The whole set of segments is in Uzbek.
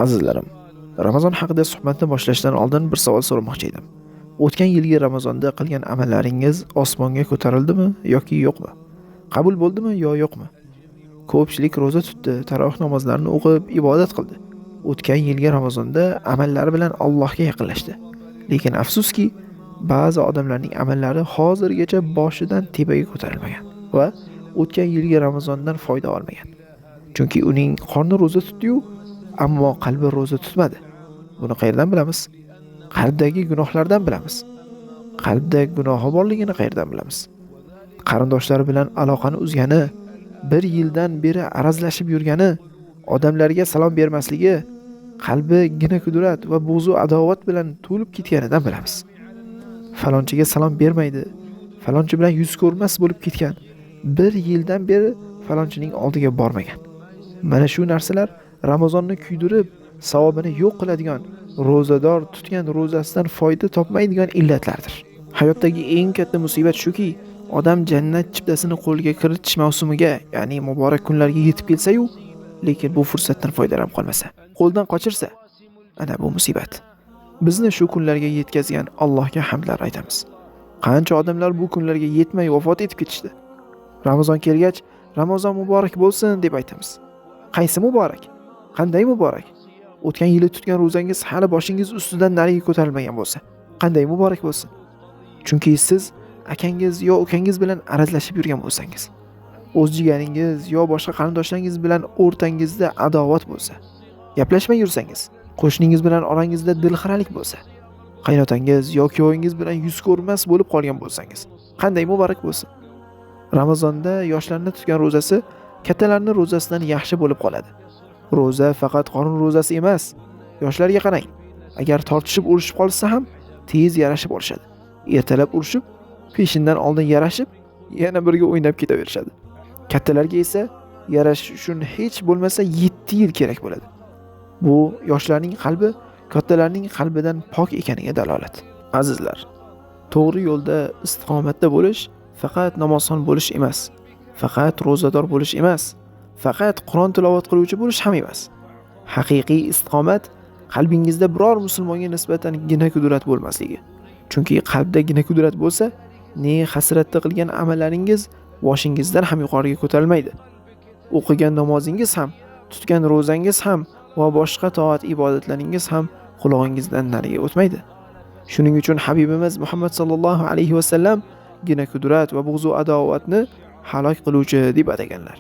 Azizlarim, Ramazon haqida suhbatni boshlashdan oldin bir savol so'ramoqchi edim. O'tgan yilgi Ramazonda qilgan amallaringiz osmonga ko'tarildimi yoki yo'qmi? Qabul bo'ldimi yo yo'qmi? Ko'pchilik roza tutdi, tarovih namozlarini o'qib, ibodat qildi. O'tgan yilgi Ramazonda amallari bilan Allohga yaqinlashdi. Lekin afsuski, ba'zi odamlarning amallari hozirgacha boshidan tepaga ko'tarilmagan va o'tgan yilgi Ramazondan foyda olmagan. Chunki uning qorni roza tutdi-yu, ammo qalbi roza tutmadi. Buni qayerdan bilamiz? Qalbdagi gunohlardan bilamiz. Qalbda gunohi borligini qayerdan bilamiz? Qarindoshlari bilan aloqani uzgani, bir yildan beri arazlashib yurgani, odamlarga salom bermasligi, qalbi gina kudrat va buzu adovat bilan to'lib ketganidan bilamiz. Falonchiga salom bermaydi, falonchi bilan yuz ko'rmas bo'lib ketgan, bir yildan beri falonchining oldiga bormagan. Mana shu narsalar Ramazonni kuydirib, savobini yo'q qiladigan, ro'zador tutgan ro'zasidan foyda topmaydigan illatlardir. Hayotdagi eng katta musibat shuki, odam jannat chiptasini qo'lga kiritish mavsumiga, ya'ni muborak kunlarga yetib kelsa-yu, lekin bu fursatdan foydalanib qolmasa, qo'ldan qochirsa, ana bu musibat. Bizni shu kunlarga yetkazgan Allohga hamdlar aytamiz. Qancha odamlar bu kunlarga yetmay vafot etib ketishdi. Ramazon kelgach, Ramazon muborak bo'lsin deb aytamiz. Qaysi muborak? Qanday muborak? O'tgan yili tutgan ro'zangiz hali boshingiz ustidan nariga ko'tarilmagan bo'lsa, qanday muborak bo'lsin? Chunki siz akangiz yo ukangiz bilan arazlashib yurgan bo'lsangiz, o'z jigaringiz yo boshqa qarindoshlaringiz bilan o'rtangizda adovat bo'lsa, gaplashmay yursangiz, qo'shningiz bilan orangizda dilxiralik bo'lsa, qaynotangiz yo kuyovingiz bilan yuz ko'rmas bo'lib qolgan bo'lsangiz, qanday muborak bo'lsin? Ramazonda yoshlarning tutgan ro'zasi kattalarning ro'zasidan yaxshi bo'lib qoladi. Ro'za faqat qonun ro'zasi emas. Yoshlarga qarang. Agar tortishib urishib qolsa ham tez yarashib olishadi. Ertalab urishib, peshindan oldin yarashib, yana birga o'ynab ketaverishadi. Kattalarga esa yarashish uchun hech bo'lmasa 7 yil kerak bo'ladi. Bu yoshlarning qalbi kattalarning qalbidan pok ekaniga dalolat. Azizlar, to'g'ri yo'lda istiqomatda bo'lish faqat namozxon bo'lish emas, faqat ro'zador bo'lish emas, faqat Qur'on tilovat qiluvchi bo'lish ham emas. Haqiqiy istiqomat qalbingizda biror musulmonga nisbatan gina kudrat bo'lmasligi. Chunki qalbda gina kudrat bo'lsa, ne hasratda qilgan amallaringiz boshingizdan ham yuqoriga ko'tarilmaydi. O'qigan namozingiz ham, tutgan ro'zangiz ham va boshqa toat ibodatlaringiz ham qulog'ingizdan nariga o'tmaydi. Shuning uchun Habibimiz Muhammad sallallohu alayhi va sallam gina kudrat va buğzu adovatni halok qiluvchi deb ataganlar.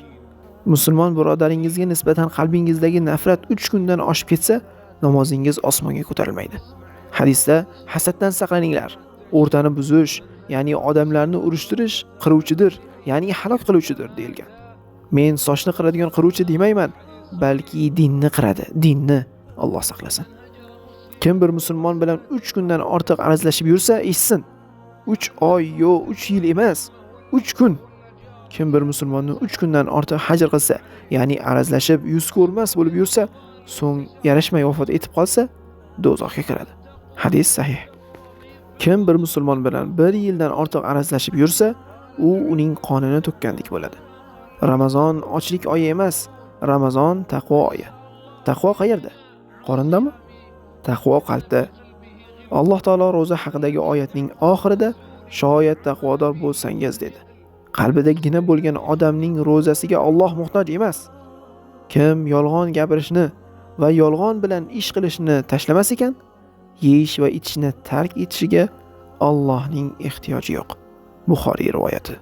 Musulmon birodaringizga nisbatan qalbingizdagi nafrat 3 kundan oshib ketsa, namozingiz osmonga ko'tarilmaydi. Hadisda hasaddan saqlaninglar. O'rtani buzish, ya'ni odamlarni urushtirish qiruvchidir, ya'ni halok qiluvchidir deyilgan. Men sochni qiradigan qiruvchi demayman, balki dinni qiradi. Dinni Alloh saqlasin. Kim bir musulmon bilan 3 kundan ortiq arazlashib yursa, eshitsin. 3 oy yo 3 yil emas, 3 kun. Kim bir musulmonni 3 kundan ortiq hajr qilsa, ya'ni arazlashib yuz ko'rmas bo'lib yursa, so'ng yarashmay vafot etib qolsa, do'zaxga kiradi. Hadis sahih. Kim bir musulmon bilan 1 yildan ortiq arazlashib yursa, u uning qonini to'kkandek bo'ladi. Ramazon ochlik oyi emas, Ramazon taqvo oyi. Taqvo qayerda? Qorindami? Taqvo qalbda. Alloh taolo roza haqidagi oyatning oxirida shoyat taqvodor bo'lsangiz dedi. Qalbida gina bo'lgan odamning ro'zasiga Alloh muhtoj emas. Kim yolg'on gapirishni va yolg'on bilan ish qilishni tashlamas ekan, yeyish va ichishni tark etishiga Allohning ehtiyoji yo'q. Buxoriy rivoyati.